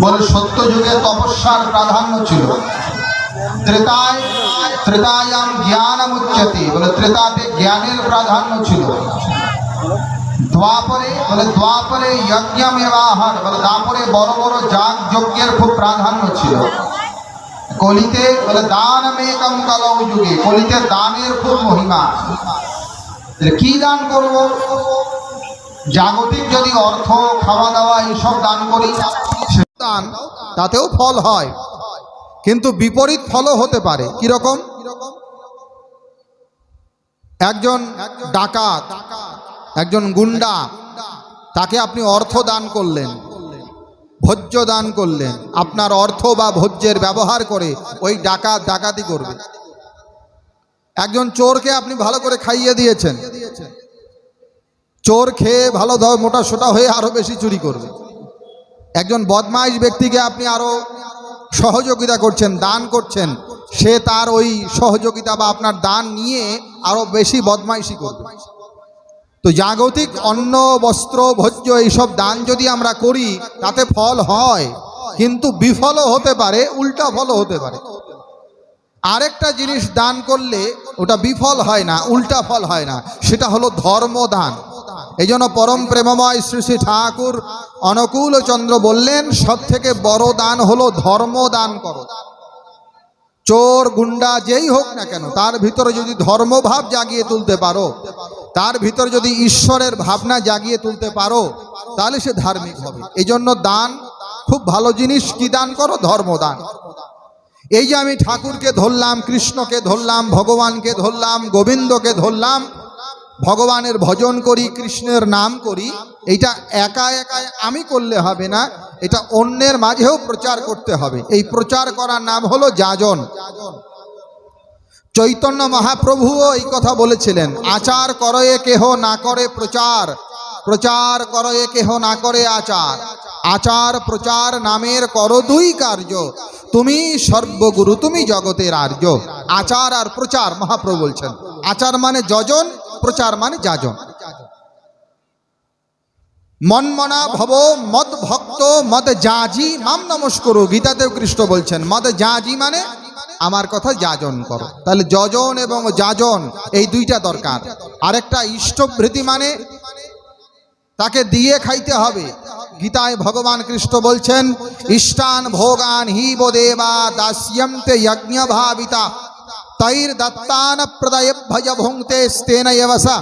বলে সত্য যুগে তপস্যার প্রাধান্য ছিল। ত্রেতায়াম জ্ঞানম উচ্যতে, বলে ত্রেতাতে জ্ঞানের প্রাধান্য ছিল। দ্বাপরে যজ্ঞম এবাহন, বলে দ্বাপরে বড় বড় যাগ যজ্ঞের খুব প্রাধান্য ছিল। কলিতে বলে দানমেকম কলৌ যুগে, কলিতে দানের খুব মহিমা। কি দান করব? জাগতিক যদি অর্থ, খাওয়া দাওয়া এইসব দান করি, দান তাতেও ফল হয়, কিন্তু বিপরীত ফলও হতে পারে। কিরকম? একজন ডাকাত, একজন গুন্ডা, তাকে আপনি অর্থ দান করলেন, ভোজ্য দান করলেন, আপনার অর্থ বা ভোজ্যের ব্যবহার করে ওই ডাকাত ডাকাতি করবে। একজন চোরকে আপনি ভালো করে খাইয়ে দিয়েছেন, চোর খেয়ে ভালো মোটা সোটা হয়ে আরো বেশি চুরি করবে। একজন বদমাইশ ব্যক্তিকে আপনি আরো সহযোগিতা করছেন, দান করছেন, সে তার ওই সহযোগিতা বা আপনার দান নিয়ে আরো বেশি বদমাইশি করবে। তো জাগতিক অন্ন, বস্ত্র, ভোজ্য এইসব দান যদি আমরা করি তাতে ফল হয়, কিন্তু বিফলও হতে পারে, উল্টা ফলও হতে পারে। আরেকটা জিনিস দান করলে ওটা বিফল হয় না, উল্টা ফল হয় না, সেটা হলো ধর্মদান। এই জন্য পরম প্রেমময় শ্রী শ্রী ঠাকুর অনুকূল চন্দ্র বললেন, সব থেকে বড় দান হলো ধর্মদান করো। চোর গুন্ডা যেই হোক না কেন, তার ভিতরে যদি ধর্মভাব জাগিয়ে তুলতে পারো, তার ভিতরে যদি ঈশ্বরের ভাবনা জাগিয়ে তুলতে পারো, তাহলে সে ধার্মিক হবে। এই জন্য দান খুব ভালো জিনিস। কি দান করো? ধর্মদান। এই যে আমি ঠাকুরকে ধরলাম, কৃষ্ণকে ধরলাম, ভগবানকে ধরলাম, গোবিন্দকে ধরলাম, ভগবানের ভজন করি, কৃষ্ণের নাম করি, এইটা একা একা আমি করলে হবে না, এটা অন্যের মাঝেও প্রচার করতে হবে। এই প্রচার করার নাম হলো যাজন। চৈতন্য মহাপ্রভুও এই কথা বলেছিলেন, আচার করয়ে কেহ না করে প্রচার, প্রচার করয়ে কেহ না করে আচার, আচার প্রচার নামের করো দুই কার্য, তুমি সর্বগুরু তুমি জগতের আর্য। আচার আর প্রচার, মহাপ্রভু বলছেন, আচার মানে যজন, প্রচার মানে যাজন। মনমনা ভব মদ ভক্ত মদ যাজি মাম নমস্করু, গীতাতেও কৃষ্ণ বলছেন মদ যাজি মানে আমার কথা যাজন করো। তাহলে যজন এবং যাজন এই দুইটা দরকার। আরেকটা ইষ্টভৃতি মানে তাকে দিয়ে খাইতে হবে। গীতায় ভগবান কৃষ্ণ বলছেন, ইষ্টান ভোগান হি বো দেবা দাস্যন্তে যজ্ঞ ভাবিতা তৈর দত্তান প্রদয় ভজ ভুঙ্ক্তে স্তেন এবসা।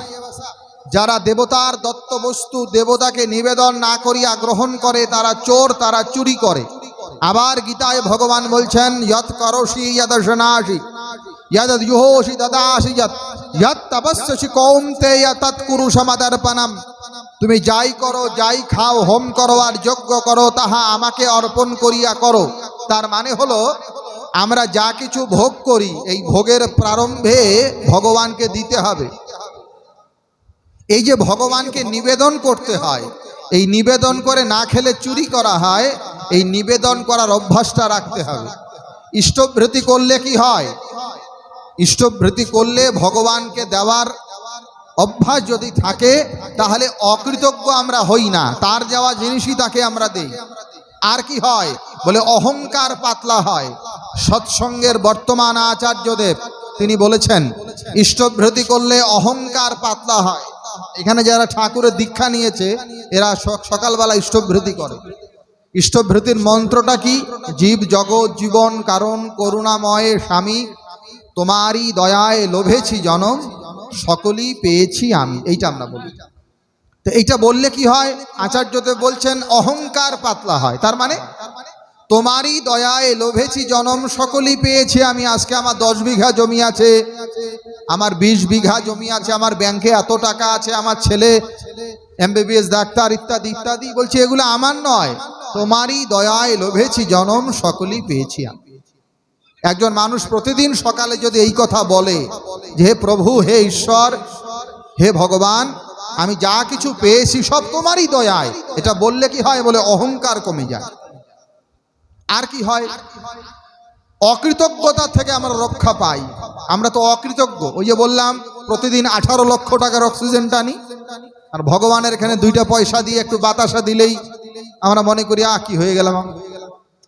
যারা দেবতার দত্ত বস্তু দেবতাকে নিবেদন না করিয়া গ্রহণ করে তারা চোর, তারা চুরি করে। আবার গীতায় ভগবান বলছেন, যৎ করোষি যদশনাসি যদ জুহোষি দদাসি যৎ তপস্যসি কৌন্তেয় তৎকুরু সমদর্পণম। তুমি যাই করো, যাই খাও, হোম করো আর যজ্ঞ করো, তাহা আমাকে অর্পণ করিয়া করো। তার মানে হলো আমরা যা কিছু ভোগ করি, এই ভোগের প্রারম্ভে ভগবানকে দিতে হবে। এই যে ভগবানকে নিবেদন করতে হয়, এই নিবেদন করে না খেলে চুরি করা হয়, এই নিবেদন করার অভ্যাসটা রাখতে হবে। ইষ্টভৃতি করলে কি হয়? ইষ্টভৃতি করলে ভগবানকে দেওয়ার অভ্যাস যদি থাকে তাহলে অকৃতজ্ঞ আমরা হই না, তার যাওয়া জিনিসই তাকে আমরা দেই। আর কি হয়? বলে অহংকার পাতলা হয়। সৎসঙ্গের বর্তমান আচার্যদেব তিনি বলেছেন, ইষ্টভৃতি করলে অহংকার পাতলা হয়। এখানে যারা ঠাকুরের দীক্ষা নিয়েছে এরা সকালবেলা ইষ্টভৃতি করে। ইষ্টভৃতির মন্ত্রটা কি? জীব জগৎ জীবন কারণ করুণাময় স্বামী, তোমারই দয়ায় লোভেছি জনম, সকলই পেয়েছি আমি। এইটা আমরা বলি। তো এইটা বললে কি হয়? আচার্যদেব বলছেন অহংকার পাতলা হয়। তার মানে তোমারই দয়ায় লোভেছি জনম, সকলই পেয়েছি আমি। আজকে আমার 10 বিঘা জমি আছে, আমার 20 বিঘা জমি আছে, আমার ব্যাংকে এত টাকা আছে, আমার ছেলে MBBS ডাক্তার ইত্যাদি ইত্যাদি, বলছি এগুলো আমার নয়, তোমারই দয়ায় লোভেছি জনম, সকলই পেয়েছি আমি। একজন মানুষ প্রতিদিন সকালে যদি এই কথা বলে যে হে প্রভু, হে ঈশ্বর, হে ভগবান, আমি যা কিছু পেয়েছি সব তোমারই দয়ায়, এটা বললে কি হয়? বলে অহংকার কমে যায়। আর কি হয়? অকৃতজ্ঞতা থেকে আমরা রক্ষা পাই। আমরা তো অকৃতজ্ঞ। ওই যে বললাম প্রতিদিন 18 লক্ষ টাকার অক্সিজেন টানি, আর ভগবানের এখানে 2টা পয়সা দিয়ে একটু বাতাসা দিলেই আমরা মনে করি কি হয়ে গেলাম।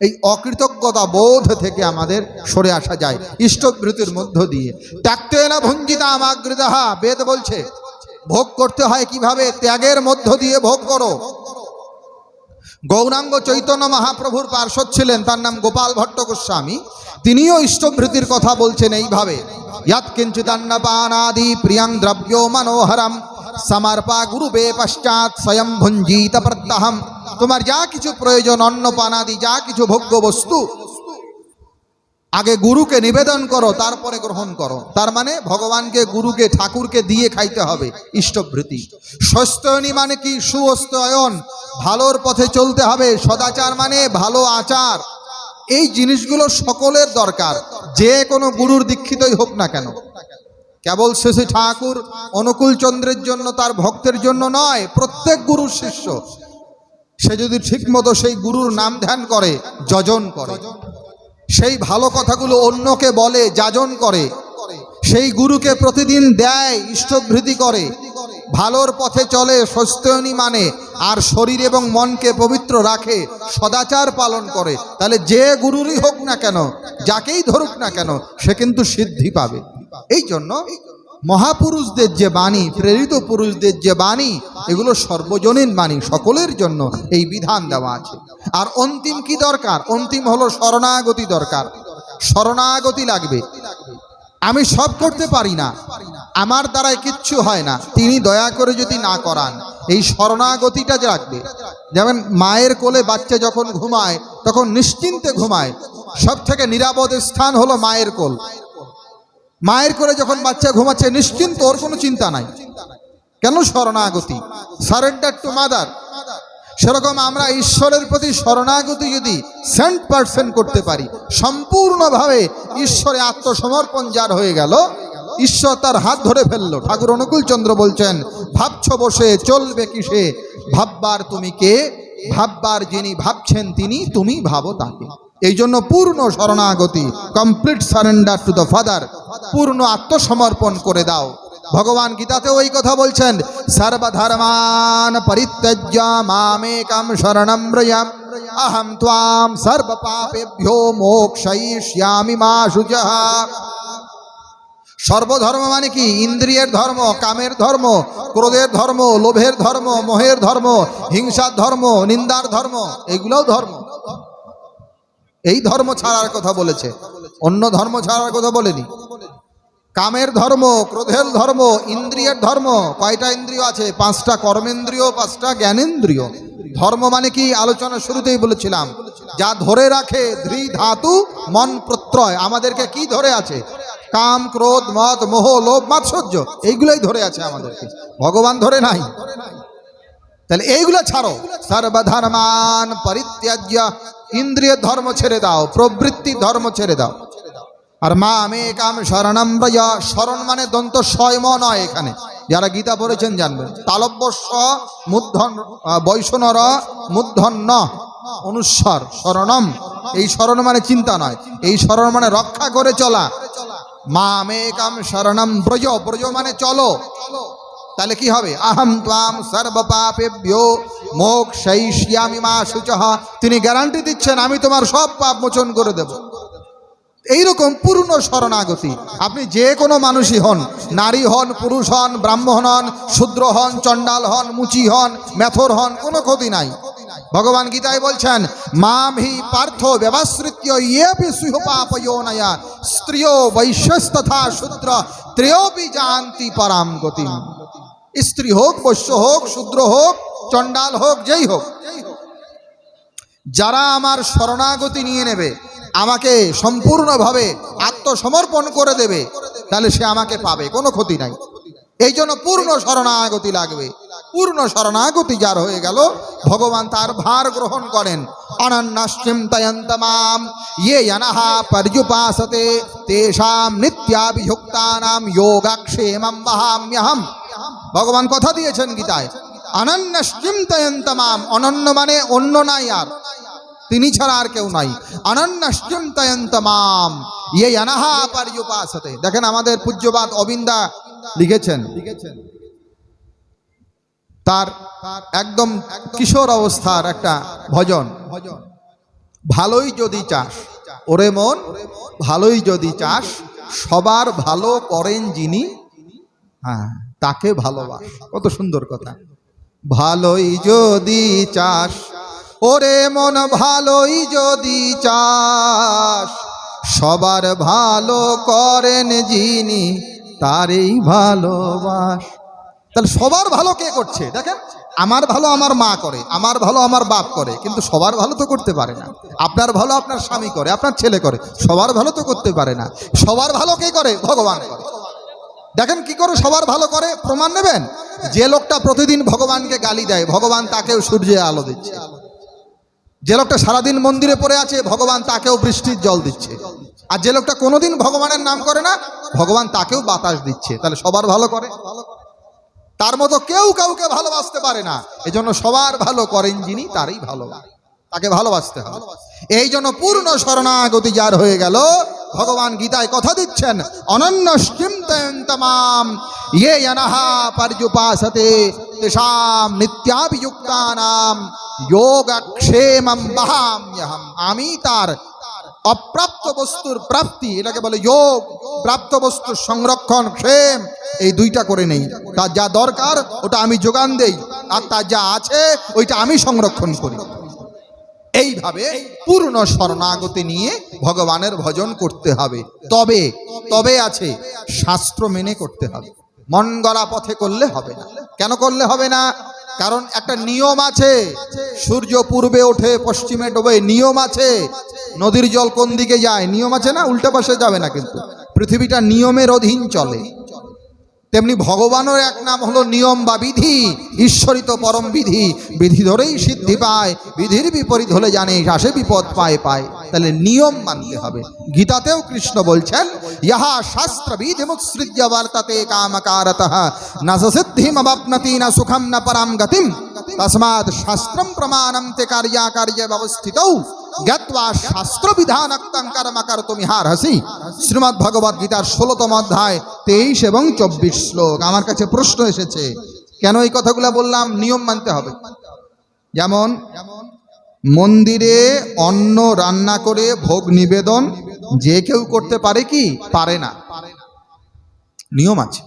এই অকৃতজ্ঞতা বোধ থেকে আমাদের সরে আসা যায় ইষ্টবৃত্তির মধ্য দিয়ে। ত্যাক্তে না ভুঞ্জিতাম আগ্রদাহা, বেদ বলছে ভোগ করতে হয় কিভাবে? ত্যাগের মধ্য দিয়ে ভোগ করো। গৌরাঙ্গ চৈতন্য মহাপ্রভুর পার্শ্বদ ছিলেন, তার নাম গোপাল ভট্ট গোস্বামী, তিনিও ইষ্টবৃত্তির কথা বলছেন এইভাবে, ইয়াৎ কিঞ্চিদান্নপানাদি প্রিয়ং দ্রব্যো মনোহরম সমর্পা গুরুবে পশ্চাৎ স্বয়ং ভুঞ্জিত প্রত্যহম। তোমার যা কিছু প্রয়োজন, অন্নপানাদি যা কিছু ভোগ্য বস্তু, আগে গুরুকে নিবেদন করো, তারপরে গ্রহণ করো। তার মানে ভগবানকে, গুরুকে, ঠাকুরকে দিয়ে খাইতে হবে ইষ্টবৃত্তি। স্বস্ত্যয়নী মানে কি? সুস্ত্যয়ন, ভালোর পথে চলতে হবে। সদাচার মানে ভালো আচার। এই জিনিসগুলো সকলের দরকার, যে কোনো গুরুর দীক্ষিতই হোক না কেন। কেবল শ্রী ঠাকুর অনুকূল চন্দ্রের জন্য, তার ভক্তের জন্য নয়, প্রত্যেক গুরুর শিষ্য সে যদি ঠিকমতো সেই গুরুর নাম ধ্যান করে, যজন করে, সেই ভালো কথাগুলো অন্যকে বলে, যাজন করে, সেই গুরুকে প্রতিদিন দেয়, ইষ্টবৃত্তি করে, ভালোর পথে চলে, স্বস্ত্যয়নী মানে, আর শরীর এবং মনকে পবিত্র রাখে, সদাচার পালন করে, তাহলে যে গুরুরই হোক না কেন, যাকেই ধরুক না কেন, সে কিন্তু সিদ্ধি পাবে। এই জন্য মহাপুরুষদের যে বাণী, প্রেরিত পুরুষদের যে বাণী, এগুলো সর্বজনীন বাণী, সকলের জন্য এই বিধান দেওয়া আছে। আর অন্তিম কি দরকার? অন্তিম হলো শরণাগতি দরকার। শরণাগতি লাগবে। আমি সব করতে পারি না, আমার দ্বারাই কিচ্ছু হয় না, তিনি দয়া করে যদি না করান, এই শরণাগতিটা রাখবে। যেমন মায়ের কোলে বাচ্চা যখন ঘুমায়, তখন নিশ্চিন্তে ঘুমায়। সব থেকে নিরাপদ স্থান হলো মায়ের কোল। মায়ের কোলে যখন বাচ্চা ঘুমাচ্ছে, নিশ্চিন্ত, ওর কোনো চিন্তা নাই। কেন? শরণাগতি, সারেন্ডার টু মাদার। সেরকম আমরা ঈশ্বরের প্রতি শরণাগতি যদি 100% করতে পারি, সম্পূর্ণভাবে ঈশ্বরে আত্মসমর্পণ যার হয়ে গেল, ঈশ্বর তার হাত ধরে ফেললো। ঠাকুর অনুকূল চন্দ্র বলছেন, ভাবছ বসে চলবে কিসে, ভাববার তুমি কে, ভাববার যিনি ভাবছেন তিনি, তুমি ভাবো তাকে। এই জন্য পূর্ণ শরণাগতি, complete surrender to the father, পূর্ণ আত্মসমর্পণ করে দাও। ভগবান গীতাতেও এই কথা বলছেন, সর্বধর্মান পরিত্যজ্য মামেকম শরণম ব্রজ অহম ত্বাম সর্ব পাপেভ্যো মোক্ষয়িষ্যামি মা শুচঃ। সর্বধর্ম মানে কি? ইন্দ্রিয়ের ধর্ম, কামের ধর্ম, ক্রোধের ধর্ম, লোভের ধর্ম, মোহের ধর্ম, হিংসার ধর্ম, নিন্দার ধর্ম, এগুলোও ধর্ম। এই ধর্ম ছাড়ার কথা বলেছে, অন্য ধর্ম ছাড়ার কথা বলেনি। কামের ধর্ম, ক্রোধের ধর্ম, ইন্দ্রিয়ের ধর্ম। কয়টা ইন্দ্রিয় আছে? 5টা কর্মেন্দ্রিয়, 5টা জ্ঞানেন্দ্রিয়। ধর্ম মানে কি? আলোচনা শুরুতেই বলেছিলাম, যা ধরে রাখে ধৃ ধাতু মন প্রত্যয়। আমাদেরকে কি ধরে আছে? কাম, ক্রোধ, মদ, মোহ, লোভ, মাৎসর্য, এইগুলোই ধরে আছে আমাদেরকে, ভগবান ধরে নাই। তাহলে এইগুলো ছাড়ো। সর্বধর্মান পরিত্যাজ্য, ইন্দ্রিয় ধর্ম ছেড়ে দাও, প্রবৃত্তি ধর্ম ছেড়ে দাও। আর মামেকম শরণম ব্রজ, শরণ মানে দন্ত স্বয়ম নয়, এখানে যারা গীতা পড়েছেন জানবেন। তালব্যস্য মূর্ধন বৈষ্ণর মূর্ধন্য অনুস্বর শরণম। এই শরণ মানে চিন্তা নয়, এই শরণ মানে রক্ষা করে চলা। মামেকম শরণম ব্রজ, ব্রজ মানে চলো। তাহলে কি হবে? আহম ত্বাম সর্ব পাপেভ্যো মোক্ষয়িষ্যামি মা শুচঃ। তিনি গ্যারান্টি দিচ্ছেন, আমি তোমার সব পাপ মোচন করে দেব। এইরকম পূর্ণ শরণাগতি। আপনি যে কোনো মানুষই হন, নারী হন, পুরুষ হন, ব্রাহ্মণ হন, শূদ্র হন, চণ্ডাল হন, মুচি হন, মেথর হন, কোনো ক্ষতি নাই। ভগবান গীতায় বলছেন, মাম হি পার্থ ব্যবসৃত্য ইয়েপি সুহ পাপয়োনয়া স্ত্রিয় বৈশ্যস্তথা শূদ্র ত্রয়োপি জানতি পরাম গতিম। স্ত্রী হোক, বৈশ্য হোক, শূদ্র হোক, চণ্ডাল হোক, যেই হোক, যারা আমার শরণাগতি নিয়ে নেবে, আমাকে সম্পূর্ণভাবে আত্মসমর্পণ করে দেবে, তাহলে সে আমাকে পাবে, কোনো ক্ষতি নাই। এই জন্য পূর্ণ শরণাগতি লাগবে। পূর্ণ শরণাগতি যার হয়ে গেল, ভগবান তার ভার গ্রহণ করেন। অনন্যশ্চিন্তয়ন্তমাম ইয়ে জনহা পর্যুপাসতে তেষাম নিত্যাভিযুক্তানাম যোগক্ষেমম বহাম্যহম। ভগবান কথা দিয়েছেন গীতায়, অনন্যশ্চিন্তয়ন্তমাম, অনন্য মানে অন্য নাই, আর তিনি ছাড়া আর কেউ নাই। অনন্যশ্চিন্তয়ন্তমাম ইয়ে জনহা পর্যুপাসতে। দেখেন আমাদের পূজ্যবাদ অবিন্দা লিখেছেন, তার একদম কিশোর অবস্থার একটা ভজন, ভালোই যদি চাস, ওরে মন ভালোই যদি চাস, সবার ভালো করেন যিনি, হ্যাঁ তাকে ভালোবাস। কত সুন্দর কথা। ভালোই যদি চাস, ওরে মন ভালোই যদি চাস, সবার ভালো করেন যিনি, তারই ভালোবাস। তাহলে সবার ভালো কে করছে? দেখেন, আমার ভালো আমার মা করে, আমার ভালো আমার বাপ করে, কিন্তু সবার ভালো তো করতে পারে না। আপনার ভালো আপনার স্বামী করে, আপনার ছেলে করে, সবার ভালো তো করতে পারে না। সবার ভালো কে করে? ভগবান করে। দেখেন কি করে সবার ভালো করে, প্রমাণ নেবেন। যে লোকটা প্রতিদিন ভগবানকে গালি দেয়, ভগবান তাকেও সূর্যের আলো দিচ্ছে। যে লোকটা সারাদিন মন্দিরে পড়ে আছে, ভগবান তাকেও বৃষ্টির জল দিচ্ছে। আর যে লোকটা কোনোদিন ভগবানের নাম করে না, ভগবান তাকেও বাতাস দিচ্ছে। তাহলে সবার ভালো করে। তার মতো কেউ কাউকে ভালোবাসতে পারে না। এজন্য সবার ভালো করেন যিনি, তারই ভালোবাসে, তাকে ভালোবাসতে হবে। এই জন্য পূর্ণ শরণাগতি যার হয়ে গেল, ভগবান গীতায় কথা দিচ্ছেন, অনন্যশ্চিন্তয়ন্তমাম ইয়ে ইয়ানাহা পর্যুপাসতে তেষাম নিত্যাভিযুক্তানাম যোগক্ষেমম বহাম্যহম। আমি তার অপ্রাপ্ত বস্তুর প্রাপ্তি, এটাকে বলে যোগ, প্রাপ্ত বস্তুর সংরক্ষণ, ক্ষেম, এই দুইটা করে নেই। তার যা দরকার ওটা আমি যোগান দেই, আর তার যা আছে ওইটা আমি সংরক্ষণ করি। এইভাবে পূর্ণ শরণাগতি নিয়ে ভগবানের ভজন করতে হবে। তবে তবে আছে, শাস্ত্র মেনে করতে হবে। মন গড়া পথে করলে হবে না। কেন করলে হবে না? কারণ একটা নিয়ম আছে। সূর্য পূর্বে ওঠে পশ্চিমে ডোবে, নিয়ম আছে। নদীর জল কোন দিকে যায়, নিয়ম আছে না? উল্টা পাশে যাবে না। কিন্তু পৃথিবীটা নিয়মের অধীন চলে। তেমনি ভগবানের এক নাম হলো নিয়ম বা বিধি। ঈশ্বরই তো পরম বিধি, বিধি ধরেই সিদ্ধি পায়, বিধির বিপরীত হলে জানে আসে বিপদ পায় পায়। তাহলে নিয়ম মানতে হবে। গীতাতেও কৃষ্ণ বলছেন, ইহা শাস্ত্র বিধিমুৎসৃজ্য বর্ততে কামকারতঃ না সিদ্ধিম অবাপ্নতি না সুখম না পরাম গতিম তস্মাৎ শাস্ত্রম প্রমাণম তে কার্যাকার্যে ব্যবস্থিতৌ জ্ঞাত্বা শাস্ত্র বিধানক্তং কর্ম কর্তুমিহার্হসি। শ্রীমদ্ ভগবদ গীতার 16তম অধ্যায় 23 এবং 24 শ্লোক। আমার কাছে প্রশ্ন এসেছে, কেন এই কথাগুলো বললাম? নিয়ম মানতে হবে। যেমন মন্দিরে অন্ন রান্না করে ভোগ নিবেদন যে কেউ করতে পারে কি পারে না? নিয়ম আছে।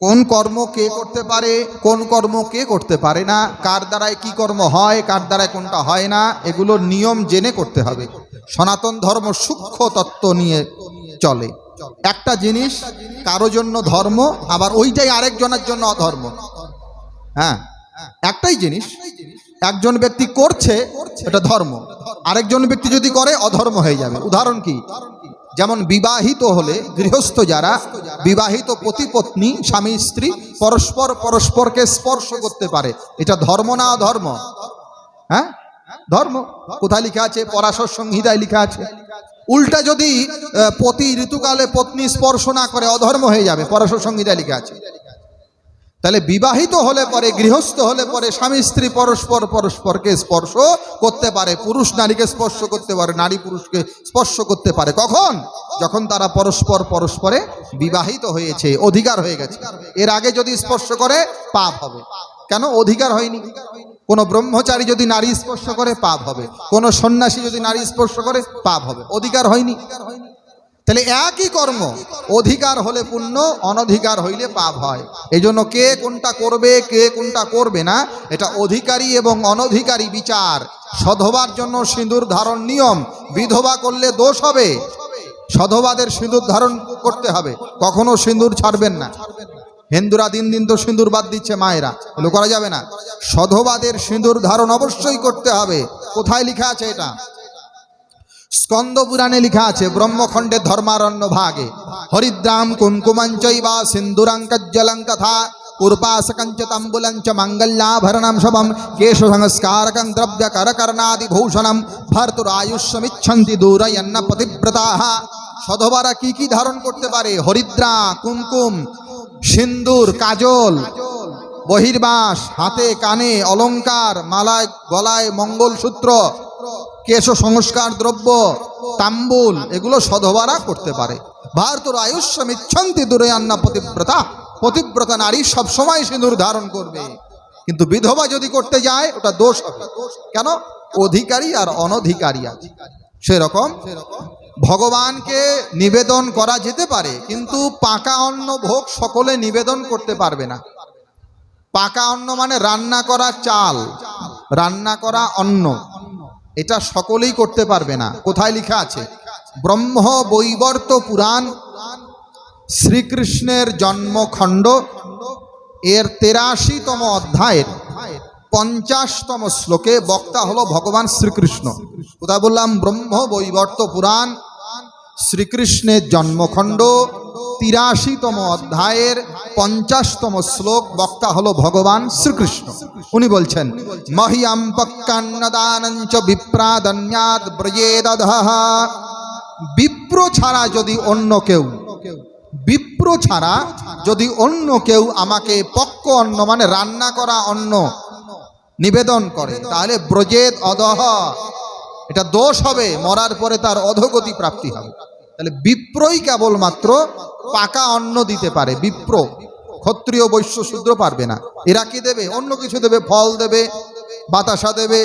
কোন কর্ম কে করতে পারে, কোন কর্ম কে করতে পারে না, কার দ্বারায় কি কর্ম হয়, কার দ্বারায় কোনটা হয় না, এগুলোর নিয়ম জেনে করতে হবে। সনাতন ধর্ম সূক্ষ্ম তত্ত্ব নিয়ে চলে। একটা জিনিস কারো জন্য ধর্ম, আবার ওইটাই আরেকজনের জন্য অধর্ম। হ্যাঁ, একটাই জিনিস একজন ব্যক্তি করছে, এটা ধর্ম, আরেকজন ব্যক্তি যদি করে অধর্ম হয়ে যাবে। উদাহরণ কি? যেমন বিবাহিত হলে গৃহস্থ যারা, বিবাহিত পতি পত্নী স্বামী স্ত্রী পরস্পর পরস্পরকে স্পর্শ করতে পারে, এটা ধর্ম না অধর্ম? হ্যাঁ, ধর্ম। কোথায় লেখা আছে? পরাশর সংহিতায় লেখা আছে। উল্টা যদি পতি ঋতুকালে পত্নী স্পর্শ না করে, অধর্ম হয়ে যাবে, পরাশর সংহিতায় লেখা আছে। তাহলে বিবাহিত হলে পরে, গৃহস্থ হলে পরে স্বামী স্ত্রী পরস্পর পরস্পরকে স্পর্শ করতে পারে। পুরুষ নারীকে স্পর্শ করতে পারে, নারী পুরুষকে স্পর্শ করতে পারে। কখন? যখন তারা পরস্পর পরস্পরে বিবাহিত হয়েছে, অধিকার হয়ে গেছে। এর আগে যদি স্পর্শ করে পাপ হবে। কেন? অধিকার হয়নি। কোনো ব্রহ্মচারী যদি নারী স্পর্শ করে পাপ হবে, কোনো সন্ন্যাসী যদি নারী স্পর্শ করে পাপ হবে, অধিকার হয়নি। তাহলে একই কর্ম, অধিকার হলে পুণ্য, অনধিকার হইলে পাপ হয়। এই জন্য কে কোনটা করবে, কে কোনটা করবে না, এটা অধিকারী এবং অনধিকারী বিচার। সধবার জন্য সিঁদুর ধারণ নিয়ম, বিধবা করলে দোষ হবে। সধবাদের সিঁদুর ধারণ করতে হবে, কখনো সিঁদুর ছাড়বেন না। হিন্দুরা দিন দিন তো সিঁদুর বাদ দিচ্ছে, মায়েরা, এগুলো করা যাবে না। সধবাদের সিঁদুর ধারণ অবশ্যই করতে হবে। কোথায় লেখা আছে এটা? স্কন্দ পুরাণে লেখা আছে, ব্রহ্মখণ্ডের ধর্মারণ্য ভাগে, হরিদ্রাম কুঙ্কুমঞ্চৈবা সিন্দুরাঙ্কজ্জলং তথা কুর্পাসকঞ্চ তাম্বুলঞ্চ মঙ্গল্যাভরণম শবম কেশ সংস্কারকং দ্রব্য করকর্ণাদি ভূষণম ভর্তুরায়ুষ্যমিচ্ছন্তি দূরয়ন্ন পতিব্রতাঃ। সধবারা কি কি ধারণ করতে পারে? হরিদ্রা, কুমকুম, সিন্দুর, কাজল, বহির্বাস, হাতে কানে অলঙ্কার, মালায় গলায় মঙ্গলসূত্র, কেশ সংস্কার দ্রব্য, তাম্বুল, এগুলো সধবারা করতে পারে। ভারতর আয়ুষ্যমিচ্ছন্তি দূরয়ান্না পতিব্রতা। পতিব্রতা নারী সবসময় সিঁদুর ধারণ করবে, কিন্তু বিধবা যদি করতে যায় ওটা দোষ হবে। কেন? অধিকারী আর অনধিকারী আছে। সেরকম ভগবানকে নিবেদন করা যেতে পারে, কিন্তু পাকা অন্ন ভোগ সকলে নিবেদন করতে পারবে না। পাকা অন্ন মানে রান্না করা চাল, রান্না করা অন্ন, এটা সকলেই করতে পারবে না। কোথায় লেখা আছে? ব্রহ্ম বৈবর্ত পুরাণ শ্রীকৃষ্ণের জন্মখণ্ড এর ৮৩তম অধ্যায়ের ৫০তম শ্লোকে বক্তা হলো ভগবান শ্রীকৃষ্ণ। কোথায় বললাম? ব্রহ্ম বৈবর্ত পুরাণ শ্রীকৃষ্ণের জন্মখণ্ড ৮৩তম অধ্যায়ের ৫০তম শ্লোক, বক্তা হলো ভগবান শ্রীকৃষ্ণ। উনি বলছেন, মহিয়াম পক্কান্নদানঞ্চ বিপ্রাদন্যাদ ব্রজেদধঃ। বিপ্র ছাড়া যদি অন্য কেউ, বিপ্র ছাড়া যদি অন্য কেউ আমাকে পক্ক অন্ন মানে রান্না করা অন্ন নিবেদন করে, তাহলে ব্রজেদ অধঃ, এটা দোষ হবে, মরার পরে তার অধোগতি প্রাপ্তি হবে। তাহলে বিপ্রই কেবলমাত্র পাকা অন্ন দিতে পারে। বিপ্র, ক্ষত্রিয় বৈশ্য শূদ্র পারবে না। এরা কি দেবে? অন্য কিছু দেবে, ফল দেবে, বাতাসা দেবে,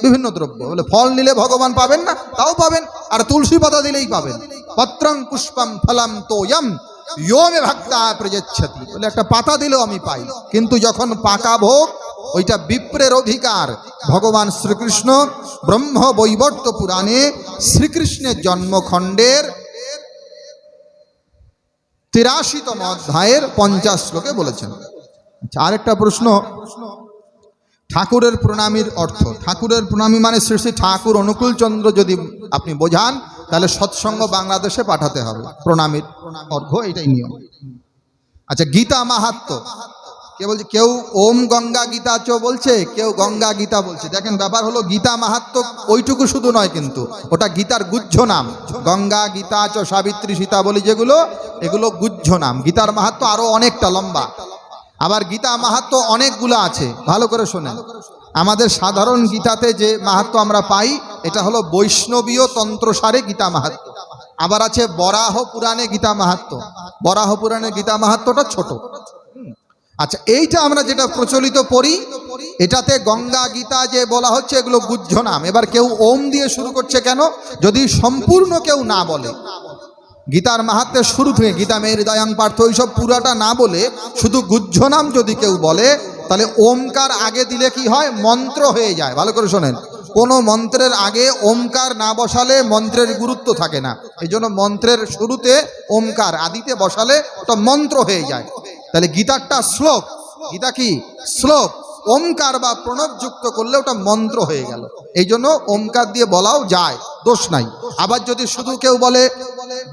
বিভিন্ন দ্রব্য। বলে ফল নিলে ভগবান পাবেন না? তাও পাবেন। আর তুলসী পাতা দিলেই পাবেন। পত্রং পুষ্পম ফলম তোয়ম ইয়ো মে ভক্তা প্রযচ্ছতি। বলে একটা পাতা দিলেও আমি পাই, কিন্তু যখন পাকা ভোগ, ওইটা বিপ্রের অধিকার। ভগবান শ্রীকৃষ্ণ ব্রহ্ম বৈবর্ত পুরাণে শ্রীকৃষ্ণের জন্মখণ্ডের ৮৩তম অধ্যায়ের ৫০ শ্লোকে বলেছেন। আচ্ছা, আরেকটা প্রশ্ন, ঠাকুরের প্রণামীর অর্থ। ঠাকুরের প্রণামী মানে শ্রী শ্রী ঠাকুর অনুকূল চন্দ্র যদি আপনি বোঝান, তাহলে সৎসঙ্গ বাংলাদেশে পাঠাতে হবে। প্রণামীর অর্ঘ এটাই নিয়ম। আচ্ছা, গীতা মাহাত্ম্য। কে বলছে? কেউ ওম গঙ্গা গীতা চ বলছে, কেউ গঙ্গা গীতা বলছে। দেখেন, ব্যাপার হলো গীতা মাহাত্ম্য ওইটুকু শুধু নয়, কিন্তু ওটা গীতার গুহ্য নাম। গঙ্গা গীতা চ সাবিত্রী সীতা বলি যেগুলো, এগুলো গুহ্য নাম। গীতার মাহাত্ম্য আরো অনেকটা লম্বা। আবার গীতা মাহাত্ম্য অনেকগুলো আছে, ভালো করে শোনেন। আমাদের সাধারণ গীতাতে যে মাহাত্ম্য আমরা পাই, এটা হলো বৈষ্ণবীয় তন্ত্রসারে গীতা মাহাত্ম্য। আবার আছে বরাহ পুরাণে গীতা মাহাত্ম্য। বরাহ পুরাণে গীতা মাহাত্ম্যটা ছোট। আচ্ছা, এইটা আমরা যেটা প্রচলিত পড়ি, এটাতে গঙ্গা গীতা যে বলা হচ্ছে, এগুলো গুহ্য নাম। এবার কেউ ওম দিয়ে শুরু করছে কেন? যদি সম্পূর্ণ কেউ না বলে, গীতার মাহাত্ম্যের শুরু থেকে গীতা মে হৃদয়াং পার্থ এইসব পুরাটা না বলে শুধু গুহ্য নাম যদি কেউ বলে, তাহলে ওমকার আগে দিলে কি হয়? মন্ত্র হয়ে যায়। ভালো করে শোনেন, কোনো মন্ত্রের আগে ওমকার না বসালে মন্ত্রের গুরুত্ব থাকে না। এই জন্য মন্ত্রের শুরুতে ওমকার আদিতে বসালে ওটা মন্ত্র হয়ে যায়। তাহলে গীতারটা শ্লোক, গীতা কি শ্লোক, ওমকার বা প্রণব যুক্ত করলে ওটা মন্ত্র হয়ে গেল। এই জন্য ওমকার দিয়ে বলাও যায়, দোষ নাই। আবার যদি শুধু কেউ বলে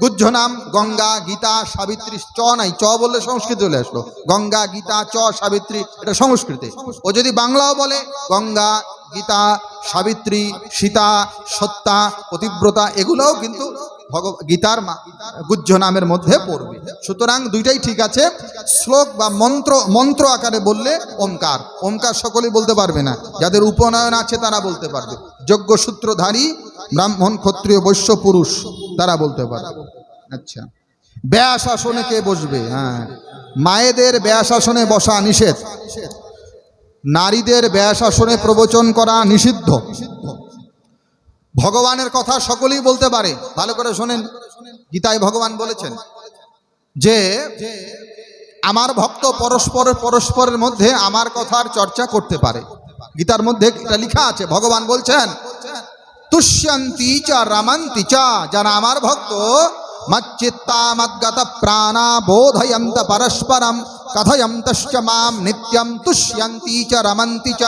গুহ্য নাম গঙ্গা গীতা সাবিত্রী, চ নাই, চ বললে সংস্কৃত চলে আসলো। গঙ্গা গীতা চ সাবিত্রী, এটা সংস্কৃতে। ও যদি বাংলাও বলে গঙ্গা গীতা সাবিত্রী সীতা সত্যা পতিব্রতা, এগুলোও কিন্তু গীতার গুহ্য নামের মধ্যে পড়বে। সুতরাং দুইটাই ঠিক আছে। শ্লোক বা মন্ত্র, মন্ত্র আকারে বললে ওমকার। ওমকার সকলেই বলতে পারবে না, যাদের উপনয়ন আছে তারা বলতে পারবে। যোগ্য সূত্রধারী ব্রাহ্মণ ক্ষত্রিয় বৈশ্য পুরুষ তারা বলতে পারবে। আচ্ছা, ব্যাস আসনে কে বসবে? হ্যাঁ, মায়েদের ব্যাস আসনে বসা নিষেধ, নারীদের ব্যাস আসনে প্রবচন করা নিষিদ্ধ। ভগবানের কথা সকলেই বলতে পারে। ভালো করে শোনেন, গীতায় ভগবান বলেছেন যে আমার ভক্ত পরস্পরের মধ্যে আমার কথার চর্চা করতে পারে। গীতার মধ্যে এটা লেখা আছে। ভগবান বলছেন তুষ্যন্তি চ রমন্তি চ, যারা আমার ভক্ত মচ্চিত্তা মদ্গত প্রাণা বোধয়ন্ত পরস্পরম কথয়ন্তশ্চ মাম নিত্যম তুষ্যন্তি চ রমন্তি চ।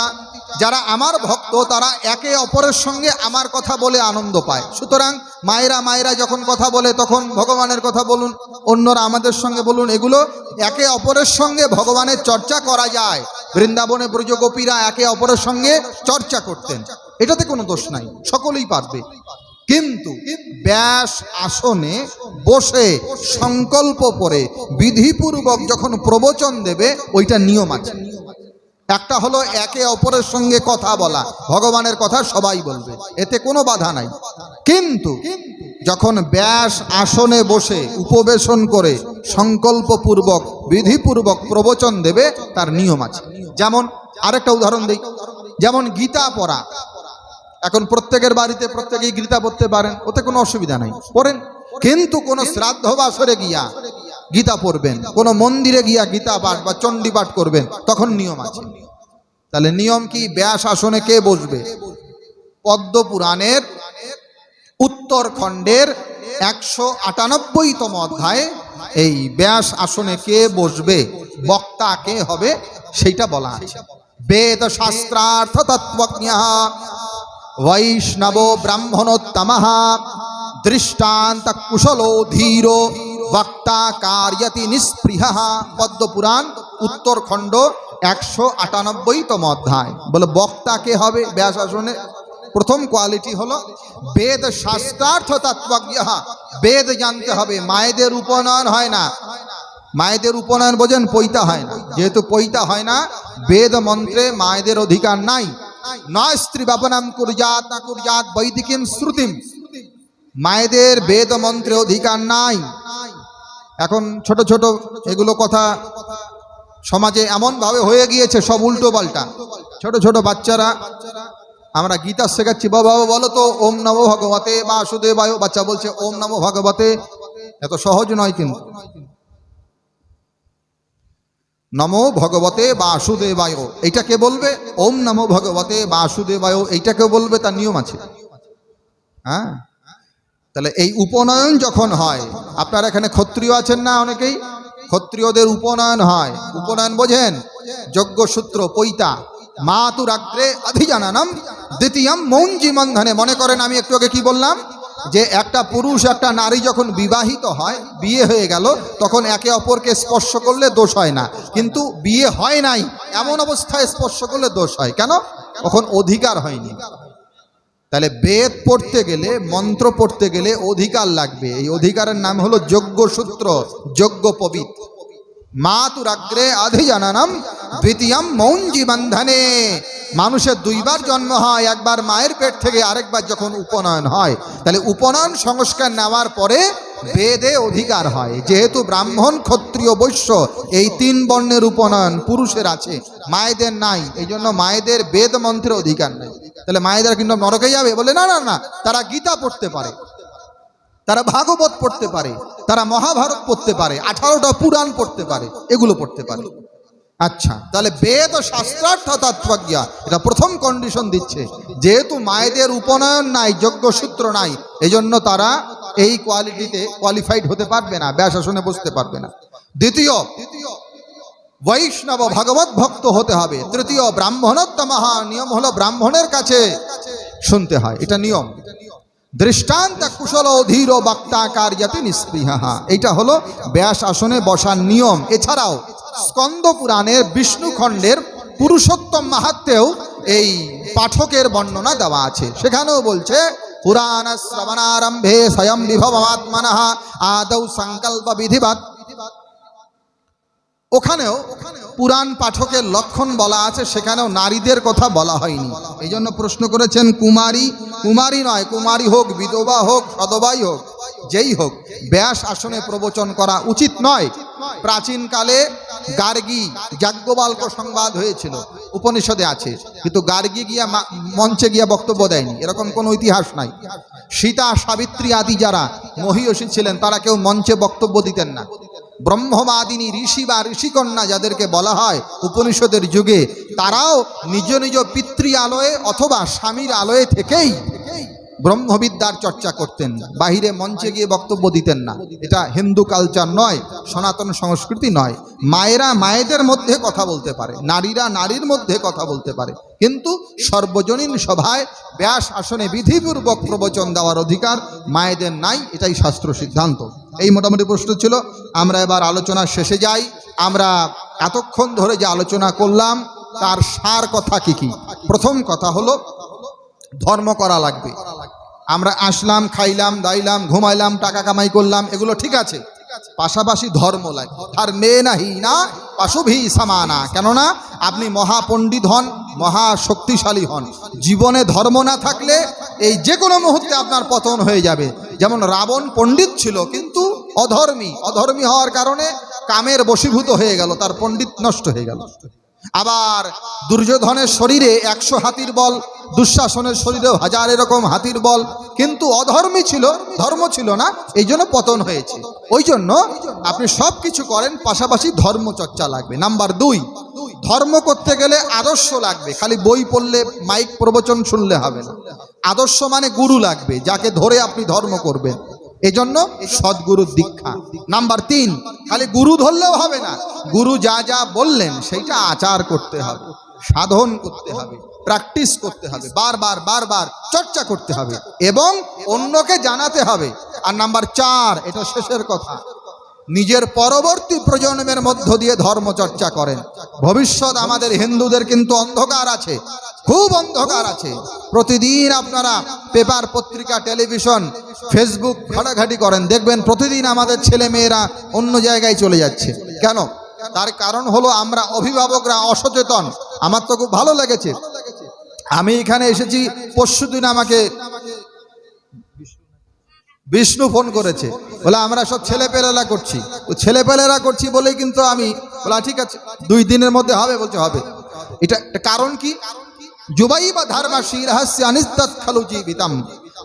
যারা আমার ভক্ত তারা একে অপরের সঙ্গে আমার কথা বলে আনন্দ পায়। সুতরাং মায়েরা যখন কথা বলে তখন ভগবানের কথা বলুন, অন্যরা আমাদের সঙ্গে বলুন, এগুলো একে অপরের সঙ্গে ভগবানের চর্চা করা যায়। বৃন্দাবনে ব্রজগোপীরা একে অপরের সঙ্গে চর্চা করতেন, এটাতে কোনো দোষ নাই, সকলেই পারবে। কিন্তু ব্যাস আসনে বসে সংকল্প করে বিধিপূর্বক যখন প্রবচন দেবে, ওইটা নিয়ম আছে। একটা হলো একে অপরের সঙ্গে কথা বলা, ভগবানের কথা সবাই বলবে, এতে কোনো বাধা নাই। কিন্তু যখন ব্যাস আসনে বসে উপবেশন করে সংকল্পপূর্বক বিধিপূর্বক প্রবচন দেবে, তার নিয়ম আছে। যেমন আরেকটা উদাহরণ দিই, যেমন গীতা পড়া। এখন প্রত্যেকের বাড়িতে প্রত্যেকেই গীতা পড়তে পারেন, ওতে কোনো অসুবিধা নাই, পড়েন। কিন্তু কোন শ্রাদ্ধ বাসরে গিয়া গীতা পড়বেন, কোন মন্দিরে গিয়া গীতা পাঠ বা চণ্ডী পাঠ করবেন, তখন নিয়ম আছে। তাহলে নিয়ম কি? ব্যাস আসনে কে বসবে? পদ্ম পুরাণের উত্তর খণ্ডের 198তম অধ্যায়ে এই ব্যাস আসনে কে বসবে, বক্তা কে হবে, সেইটা বলা আছে। বেদ শাস্ত্রার্থ তত্ত্বজ্ঞঃ বৈষ্ণবো ব্রাহ্মণোত্তমঃ দৃষ্টান্ত কুশলো ধীর বক্তা কার্যতি নিস্পৃহঃ। পদ্মপুরাণ উত্তর খণ্ড 198তম অধ্যায়। বলে বক্তা কে হবে ব্যাস আসনে? প্রথম কোয়ালিটি হলো বেদ শাস্ত্রার্থ তত্ত্বজ্ঞঃ। বেদ জানতে হবে। মায়েদের উপনয়ন হয় না, মায়েদের উপনয়ন বোঝেন, পৈতা হয় না। যেহেতু পৈতা হয় না, বেদ মন্ত্রে মায়েদের অধিকার নাই। নয় স্ত্রী বাপনাম কুর্যাত না কুর্যাত বৈদিকিম শ্রুতিম, মায়েদের বেদ মন্ত্রে অধিকার নাই। এখন ছোট ছোট এগুলো কথা সমাজে এমন ভাবে হয়ে গিয়েছে, সব উল্টো পাল্টা। ছোট ছোট বাচ্চারা আমরা গীতা শেখাচ্ছি, বাবা বলো তো ওম নমো ভগবতে বাসুদেবায়, বাচ্চা বলছে ওম নমো ভগবতে। এত সহজ নয় কিন্তু। নমো ভগবতে বাসুদেবায় এইটাকে বলবে, ওম নমো ভগবতে বাসুদেবায় এইটাকে বলবে, তার নিয়ম আছে। হ্যাঁ, তাহলে এই উপনয়ন যখন হয়, আপনারা এখানে ক্ষত্রিয় আছেন না অনেকেই, ক্ষত্রিয়দের উপনয়ন হয়। উপনয়ন বোঝেন? যজ্ঞসূত্র পৈতা। মাতুরাগ্রে অধিজানানম দ্বিতীয়ম মৌঞ্জি বন্ধনে। মনে করেন আমি একটু আগে কি বললাম, যে একটা পুরুষ একটা নারী যখন বিবাহিত হয়, বিয়ে হয়ে গেল, তখন একে অপরকে স্পর্শ করলে দোষ হয় না। কিন্তু বিয়ে হয় নাই এমন অবস্থায় স্পর্শ করলে দোষ হয়। কেন? তখন অধিকার হয়নি। তাহলে বেদ পড়তে গেলে, মন্ত্র পড়তে গেলে অধিকার লাগবে। এই অধিকারের নাম হলো যজ্ঞসূত্র, যজ্ঞোপবীত। মাতুরাগ্রে অধিজানানম দ্বিতীয়ম মৌঞ্জি বন্ধনে। মানুষের দুইবার জন্ম হয়, একবার মায়ের পেট থেকে, আরেকবার যখন উপনয়ন হয়। তাহলে উপনয়ন সংস্কার নেওয়ার পরে বেদে অধিকার হয়। যেহেতু ব্রাহ্মণ ক্ষত্রিয় বৈশ্য এই তিন বর্ণের উপনয়ন পুরুষের আছে, মায়েদের নাই, এই জন্য মায়েদের বেদ মন্ত্রের অধিকার নেই। তাহলে মায়েদের কিন্তু নরকে যাবে? বলে না না না, তারা গীতা পড়তে পারে, তারা ভাগবত পড়তে পারে, তারা মহাভারত পড়তে পারে, 18টা পুরাণ পড়তে পারে, এগুলো পড়তে পারে। আচ্ছা, তাহলে বেদ ও শাস্ত্রার্থ তত্ত্বজ্ঞ, এটা প্রথম কন্ডিশন দিচ্ছে। যেহেতু মায়েদের উপনয়ন নাই, যজ্ঞসূত্র নাই, এজন্য তারা এই কোয়ালিটিতে কোয়ালিফাইড হতে পারবে না, ব্যাস আসনে বসতে পারবে না। দ্বিতীয়, বৈষ্ণব ভগবত ভক্ত হতে হবে। তৃতীয়, ব্রাহ্মণোত্তমঃ, নিয়ম হলো ব্রাহ্মণের কাছে শুনতে হয়, এটা নিয়ম। দৃষ্টান্ত কুশল ধীর বক্তা কার্যতি নিস্পৃহঃ, এইটা হলো ব্যাস আসনে বসার নিয়ম। এছাড়াও স্কন্দ পুরাণের বিষ্ণু খণ্ডের পুরুষোত্তম মাহাত্ম্যেও এই পাঠকের বর্ণনা দেওয়া আছে। সেখানেও বলছে পুরাণ শ্রবণারম্ভে স্বয়ং বিভবমাত্মনঃ আদৌ সংকল্প বিধিবৎ। ওখানেও পুরাণ পাঠকের লক্ষণ বলা আছে, সেখানেও নারীদের কথা বলা হয়নি। এই জন্য প্রশ্ন করেছেন কুমারী, কুমারী নয়, কুমারী হোক, বিধবা হোক, সদবাই হোক, যেই হোক, ব্যাস আসনে প্রবচন করা উচিত নয়। প্রাচীনকালে গার্গী যাজ্ঞবল্ক সংবাদ হয়েছিল, উপনিষদে আছে, কিন্তু গার্গী গিয়া মঞ্চে গিয়া বক্তব্য দেয়নি, এরকম কোনো ইতিহাস নাই। সীতা, সাবিত্রী আদি যারা মহীয়সী ছিলেন, তারা কেউ মঞ্চে বক্তব্য দিতেন না। ব্রহ্মবাদিনী ঋষি বা ঋষিকন্যা যাদেরকে বলা হয় উপনিষদের যুগে, তারাও নিজ নিজ পিতৃ আলয়ে অথবা স্বামীর আলয়ে থেকেই ব্রহ্মবিদ্যার চর্চা করতেন, বাহিরে মঞ্চে গিয়ে বক্তব্য দিতেন না। এটা হিন্দু কালচার নয়, সনাতন সংস্কৃতি নয়। মায়েরা মায়েদের মধ্যে কথা বলতে পারে, নারীরা নারীর মধ্যে কথা বলতে পারে, কিন্তু সর্বজনীন সভায় ব্যাস আসনে বিধিপূর্বক প্রবচন দেওয়ার অধিকার মায়েদের নাই, এটাই শাস্ত্র সিদ্ধান্ত। এই মোটামুটি প্রশ্ন ছিল। আমরা এবার আলোচনার শেষে যাই। আমরা এতক্ষণ ধরে যে আলোচনা করলাম তার সার কথা কি কি? প্রথম কথা হলো ধর্ম করা লাগবে। আমরা আসলাম, খাইলাম, দাইলাম, ঘুমাইলাম, টাকা কামাই করলাম, এগুলো ঠিক আছে, পাশাপাশি ধর্ম লাগে। আর মেয়ে নাহি না পাশুভি সমানা। কেননা আপনি মহাপণ্ডিত হন, মহা শক্তিশালী হন, জীবনে ধর্ম না থাকলে এই যে কোনো মুহূর্তে আপনার পতন হয়ে যাবে। যেমন রাবণ পণ্ডিত ছিল কিন্তু অধর্মী, অধর্মী হওয়ার কারণে কামের বশীভূত হয়ে গেল, তার পণ্ডিত নষ্ট হয়ে গেল। আবার দুর্যোধনের শরীরে 100 হাতির বল, দুঃশাসনের শরীরেও 1000 এরকম হাতির বল, কিন্তু অধর্মী ছিল, ধর্ম ছিল না, এই জন্য পতন হয়েছে। ওই জন্য আপনি সব কিছু করেন, পাশাপাশি ধর্মচর্চা লাগবে। নাম্বার 2, ধর্ম করতে গেলে আদর্শ লাগবে। খালি বই পড়লে, মাইক প্রবচন শুনলে হবে না। আদর্শ মানে গুরু লাগবে, যাকে ধরে আপনি ধর্ম করবেন। এজন্য সদ্গুরুর দীক্ষা। নাম্বার 3, খালি গুরু ধরলেও হবে না, গুরু যা যা বললেন সেইটা আচার করতে হবে, সাধন করতে হবে, প্র্যাকটিস করতে হবে, বারবার বারবার চর্চা করতে হবে এবং অন্যকে জানাতে হবে। আর নাম্বার 4, এটা শেষের কথা, নিজের পরবর্তী প্রজন্মের মধ্য দিয়ে ধর্মচর্চা করেন। ভবিষ্যৎ আমাদের হিন্দুদের কিন্তু অন্ধকার আছে, খুব অন্ধকার আছে। প্রতিদিন আপনারা পেপার, পত্রিকা, টেলিভিশন, ফেসবুক ঘাটাঘাটি করেন, দেখবেন প্রতিদিন আমাদের ছেলে মেয়েরা অন্য জায়গায় চলে যাচ্ছে। কেন? তার কারণ হলো আমরা অভিভাবকরা অসচেতন। আমার তো খুব ভালো লেগেছে, আমি এখানে এসেছি, পরশুদিন আমাকে বিষ্ণু ফোন করেছে, বলে আমরা সব ছেলেপেলেরা করছি। তো ছেলেপেলেরা করছি বলেই কিন্তু আমি বলা ঠিক আছে 2 দিনের মধ্যে হবে, বলছে হবে। এটা কারণ কি? যুবাই বা ধর্মাশী রহস্য অনিস্তৎ খলু জীবিতম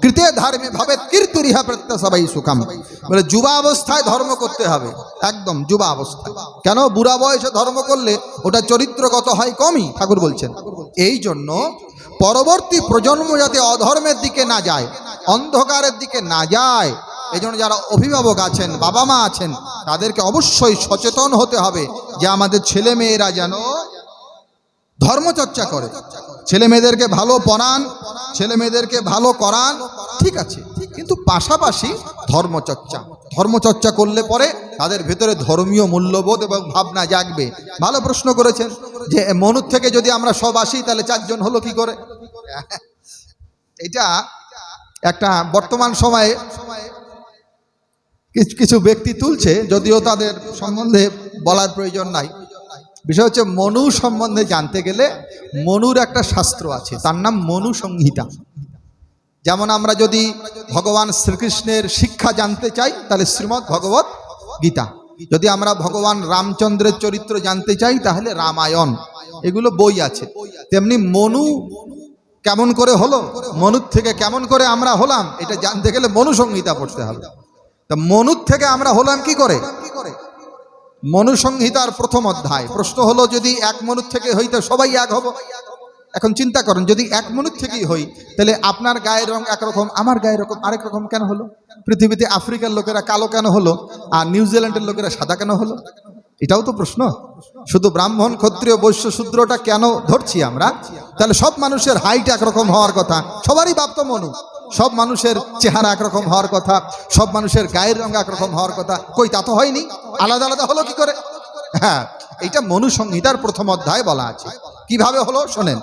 কৃতে ধর্মে ভবেত কীর্তিরিহা প্রত্যসবাই সুখম। বলে যুবা অবস্থায় ধর্ম করতে হবে, একদম যুবা অবস্থায়। কেন? বুড়া বয়সে ধর্ম করলে ওটা চরিত্রগত হয় কমই, ঠাকুর বলছেন। এই জন্য পরবর্তী প্রজন্ম যাতে অধর্মের দিকে না যায়, অন্ধকারের দিকে না যায়, এই জন্য যারা অভিভাবক আছেন, বাবা মা আছেন, তাদেরকে অবশ্যই সচেতন হতে হবে যে আমাদের ছেলে মেয়েরা যেন ধর্মচর্চা করে। ছেলে মেয়েদেরকে ভালো পড়ান, ছেলে মেয়েদেরকে ভালো করান, ঠিক আছে, কিন্তু পাশাপাশি ধর্মচর্চা করলে পরে তাদের ভেতরে ধর্মীয় মূল্যবোধ এবং ভাবনা জাগবে। ভালো প্রশ্ন করেছেন যে মনুর থেকে যদি আমরা সব আসি তাহলে 4 জন হলো কি করে? এটা একটা বর্তমান সময়ে কিছু ব্যক্তি তুলছে, যদিও তাদের সম্বন্ধে বলার প্রয়োজন নাই। বিষয় হচ্ছে মনু সম্বন্ধে জানতে গেলে মনুর একটা শাস্ত্র আছে, তার নাম মনু সংহিতা। যেমন আমরা যদি ভগবান শ্রীকৃষ্ণের শিক্ষা জানতে চাই তাহলে শ্রীমদ্ ভগবত গীতা, যদি আমরা ভগবান রামচন্দ্রের চরিত্র জানতে চাই তাহলে রামায়ণ, এগুলো বই আছে। তেমনি মনু কেমন করে হলো, মনুর থেকে কেমন করে আমরা হলাম, এটা জানতে গেলে মনু সংহিতা পড়তে হবে। তা মনুর থেকে আমরা হলাম কি করে? মনু সংহিতার 1ম অধ্যায়। প্রশ্ন হলো, যদি 1 মনুর থেকে হইতে সবাই এক হব। এখন চিন্তা করেন, যদি 1 মনুর থেকেই হই তাহলে আপনার গায়ের রং একরকম, আমার গায়ের রকম আরেক রকম কেন হলো? পৃথিবীতে আফ্রিকার লোকেরা কালো কেন হলো আর নিউজিল্যান্ডের লোকেরা সাদা কেন হলো? এটাও তো প্রশ্ন। শুধু ব্রাহ্মণ, ক্ষত্রিয়, বৈশ্য, শূদ্রটা কেন ধরছি আমরা? তাহলে সব মানুষের হাইট একরকম হওয়ার কথা, সবারই বাপ তো মনু। সব মানুষের চেহারা একরকম হওয়ার কথা, সব মানুষের গায়ের রং একরকম হওয়ার কথা, কই তা তো হয়নি, আলাদা আলাদা হলো কি করে? হ্যাঁ, এইটা মনু সংহিতার 1ম অধ্যায় বলা আছে। কিভাবে হলো শোনেন।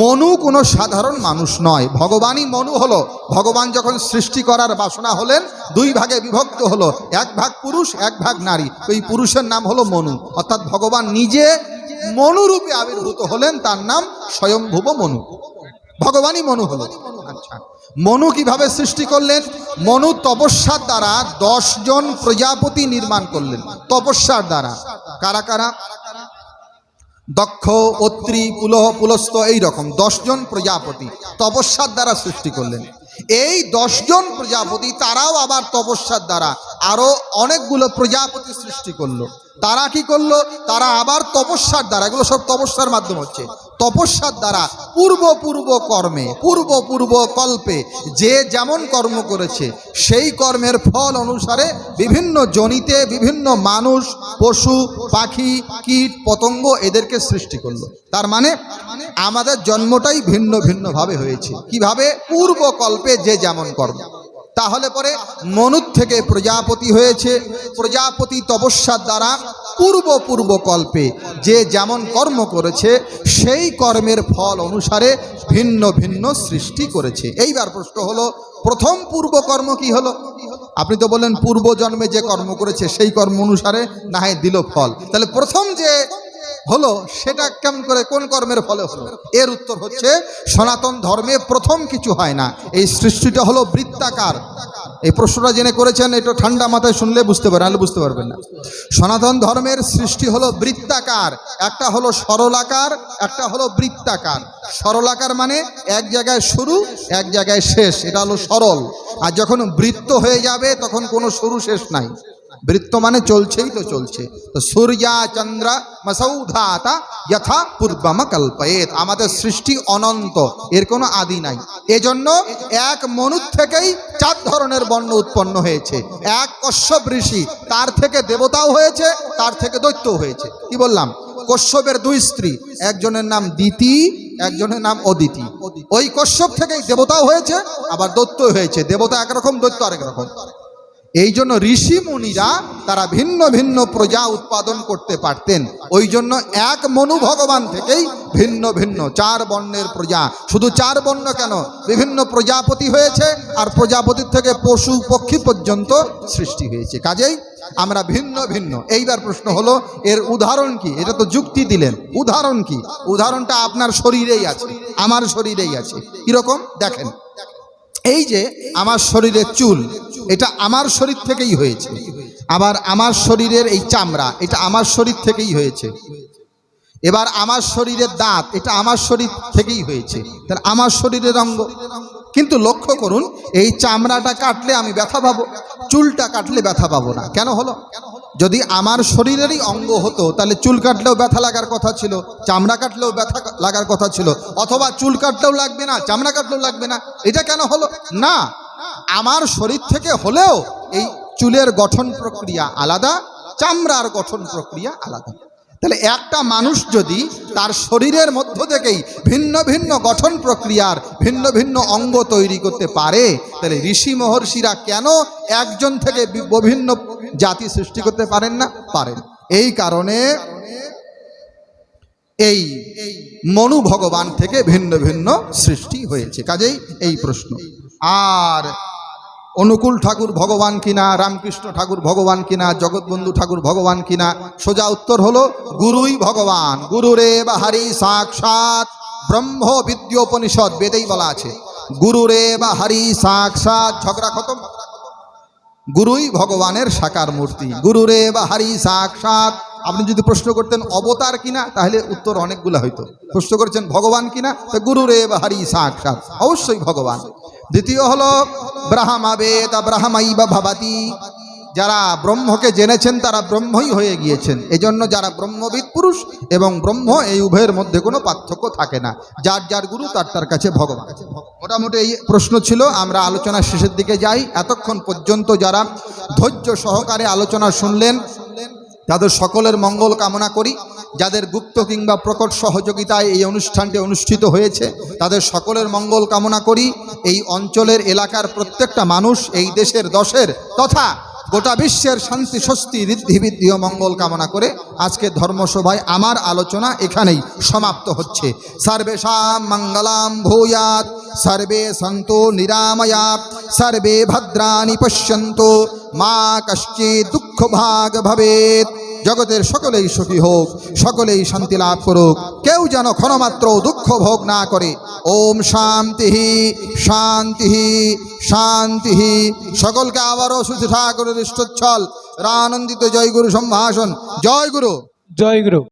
মনু কোনো সাধারণ মানুষ নয়, ভগবানই মনু হলো। ভগবান যখন সৃষ্টি করার বাসনা হলেন 2 ভাগে বিভক্ত হলো, 1 ভাগ পুরুষ, 1 ভাগ নারী। ওই পুরুষের নাম হলো মনু, অর্থাৎ ভগবান নিজে মনুরূপে আবির্ভূত হলেন, তার নাম স্বয়ংভুব মনু, ভগবানই মনু হলো। আচ্ছা, মনু কিভাবে সৃষ্টি করলেন? মনু তপস্যার দ্বারা 10 জন প্রজাপতি নির্মাণ করলেন, তপস্যার দ্বারা। কারা কারা? দক্ষ, অত্রি, পুলহ, পুলস্ত, এইরকম 10 জন প্রজাপতি তপস্যার দ্বারা সৃষ্টি করলেন। এই 10 জন প্রজাপতি তারাও আবার তপস্যার দ্বারা আরো অনেকগুলো প্রজাপতি সৃষ্টি করলো। তারা কি করলো? তারা আবার তপস্যার দ্বারা, এগুলো সব তপস্যার মাধ্যম হচ্ছে, তপস্যার দ্বারা পূর্ব কর্মে, পূর্ব কল্পে যে যেমন কর্ম করেছে সেই কর্মের ফল অনুসারে বিভিন্ন জনিতে বিভিন্ন মানুষ, পশু, পাখি, কীট, পতঙ্গ এদেরকে সৃষ্টি করলো। তার মানে আমাদের জন্মটাই ভিন্ন ভিন্ন ভাবে হয়েছে। কিভাবে? পূর্ব কল্পে যে যেমন কর্ম। তাহলে পরে মনুর থেকে প্রজাপতি হয়েছে, প্রজাপতি তপস্যার দ্বারা পূর্ব কল্পে যে যেমন কর্ম করেছে সেই কর্মের ফল অনুসারে ভিন্ন ভিন্ন সৃষ্টি করেছে। এইবার প্রশ্ন হলো, প্রথম পূর্বকর্ম কি হলো? আপনি তো বললেন পূর্ব জন্মে যে কর্ম করেছে সেই কর্ম অনুসারে না হয় দিল ফল, তাহলে প্রথম যে হলো সেটা কেমন করে, কোন কর্মের ফলে হলো? এর উত্তর হচ্ছে, সনাতন ধর্মে প্রথম কিছু হয় না, এই সৃষ্টিটা হলো বৃত্তাকার। এই প্রশ্নটা জেনে করেছেন, একটু ঠান্ডা মাথায় শুনলে বুঝতে পারেন, নাহলে বুঝতে পারবেন না। সনাতন ধর্মের সৃষ্টি হলো বৃত্তাকার, একটা হলো সরলাকার, একটা হলো বৃত্তাকার। সরলাকার মানে এক জায়গায় শুরু এক জায়গায় শেষ, এটা হলো সরল। আর যখন বৃত্ত হয়ে যাবে তখন কোনো শুরু শেষ নাই। বৃত্ত মানে চলছেই তো চলছে। তো সূর্যা চন্দ্র মসৌধাতা যথা পূর্বম কল্পয়েত, আমাদের সৃষ্টি অনন্ত, এর কোনো আদি নাই। এজন্য এক মনু থেকেই 4 ধরনের বর্ণ উৎপন্ন হয়েছে। এক কশ্যপ ঋষি, তার থেকে দেবতাও হয়েছে, তার থেকে দৈত্যও হয়েছে। কি বললাম? কশ্যপের 2 স্ত্রী, একজনের নাম দিতি, একজনের নাম অদিতি। ওই কশ্যপ থেকেই দেবতাও হয়েছে, আবার দৈত্য হয়েছে। দেবতা একরকম, দৈত্য আরেক রকম। এই জন্য ঋষি মুনিরা তারা ভিন্ন ভিন্ন প্রজা উৎপাদন করতে পারতেন। ওই জন্য এক মনু ভগবান থেকেই ভিন্ন ভিন্ন 4 বর্ণের প্রজা। শুধু 4 বর্ণ কেন, বিভিন্ন প্রজাপতি হয়েছে, আর প্রজাপতির থেকে পশু পক্ষী পর্যন্ত সৃষ্টি হয়েছে। কাজেই আমরা ভিন্ন ভিন্ন। এইবার প্রশ্ন হলো এর উদাহরণ কি? এটা তো যুক্তি দিলেন, উদাহরণ কি? উদাহরণটা আপনার শরীরেই আছে, আমার শরীরেই আছে। কিরকম দেখেন, এই যে আমার শরীরের চুল, এটা আমার শরীর থেকেই হয়েছে। আবার আমার শরীরের এই চামড়া, এটা আমার শরীর থেকেই হয়েছে। এবার আমার শরীরের দাঁত, এটা আমার শরীর থেকেই হয়েছে। তাহলে আমার শরীরের অঙ্গ। কিন্তু লক্ষ্য করুন, এই চামড়াটা কাটলে আমি ব্যথা পাবো, চুলটা কাটলে ব্যথা পাবো না। কেন হলো? যদি আমার শরীরেরই অঙ্গ হতো তাহলে চুল কাটলেও ব্যথা লাগার কথা ছিল, চামড়া কাটলেও ব্যথা লাগার কথা ছিল, অথবা চুল কাটলেও লাগবে না, চামড়া কাটলেও লাগবে না। এটা কেন হলো না? আমার শরীর থেকে হলেও এই চুলের গঠন প্রক্রিয়া আলাদা, চামড়ার গঠন প্রক্রিয়া আলাদা। তাহলে একটা মানুষ যদি তার শরীরের মধ্য থেকেই ভিন্ন ভিন্ন গঠন প্রক্রিয়ার ভিন্ন ভিন্ন অঙ্গ তৈরি করতে পারে, তাহলে ঋষি মহর্ষিরা কেন একজন থেকে বিভিন্ন জাতি সৃষ্টি করতে পারেন না? পারেন। এই কারণে এই মনু ভগবান থেকে ভিন্ন ভিন্ন সৃষ্টি হয়েছে। কাজেই এই প্রশ্ন। আর অনুকূল ঠাকুর ভগবান কিনা, রামকৃষ্ণ ঠাকুর ভগবান কিনা, জগৎবন্ধু ঠাকুর ভগবান কিনা, সোজা উত্তর হলো গুরুই ভগবান। গুরুরেব হরি সাক্ষাৎ ব্রহ্ম বিদ্যোপনিষদ, বেদেই বলা আছে গুরুরেব হরি সাক্ষাৎ। ঝগড়া খতম। গুরুই ভগবানের সাকার মূর্তি, গুরুরেব হরি সাক্ষাৎ। আপনি যদি প্রশ্ন করতেন অবতার কিনা, তাহলে উত্তর অনেকগুলো হইতো। প্রশ্ন করছেন ভগবান কিনা, তো গুরুরেব হরি সাক্ষাৎ, অবশ্যই ভগবান। দ্বিতীয় হলো ব্রহ্মবেদ ব্রহ্মৈব ভবতি, যারা ব্রহ্মকে জেনেছেন তারা ব্রহ্মই হয়ে গিয়েছেন। এজন্য যারা ব্রহ্মবিদ পুরুষ এবং ব্রহ্ম, এই উভয়ের মধ্যে কোনো পার্থক্য থাকে না। যার যার গুরু তার তার কাছে ভগবান। মোটামুটি এই প্রশ্ন ছিল। আমরা আলোচনার শেষের দিকে যাই। এতক্ষণ পর্যন্ত যারা ধৈর্য সহকারে আলোচনা শুনলেন তাদের সকলের মঙ্গল কামনা করি। যাদের গুপ্ত কিংবা প্রকট সহযোগিতায় এই অনুষ্ঠানটি অনুষ্ঠিত হয়েছে তাদের সকলের মঙ্গল কামনা করি। এই অঞ্চলের এলাকার প্রত্যেকটা মানুষ, এই দেশের 10-এর তথা গোটা বিশ্বের শান্তি স্বস্তি ঋদ্ধি বৃদ্ধি ও মঙ্গল কামনা করে আজকে ধর্মসভায় আমার আলোচনা এখানেই সমাপ্ত হচ্ছে। সর্বেষাং মঙ্গলাম ভূয়াৎ, সর্বে সন্তু নিরাময়াৎ, সর্বে ভদ্রাণি পশ্যন্তু, মা কশ্চিৎ দুঃখ ভাগ ভবেৎ। জগতের সকলেই সুখী হোক, সকলেই শান্তি লাভ করুক, কেউ যেন ক্ষণমাত্র দুঃখ ভোগ না করে। ওম শান্তি শান্তি শান্তি। সকলকে আবারও সুধী ঠাকুরের ইষ্টচ্ছল আনন্দিত জয় গুরু সম্ভাষণ। জয় গুরু, জয় গুরু।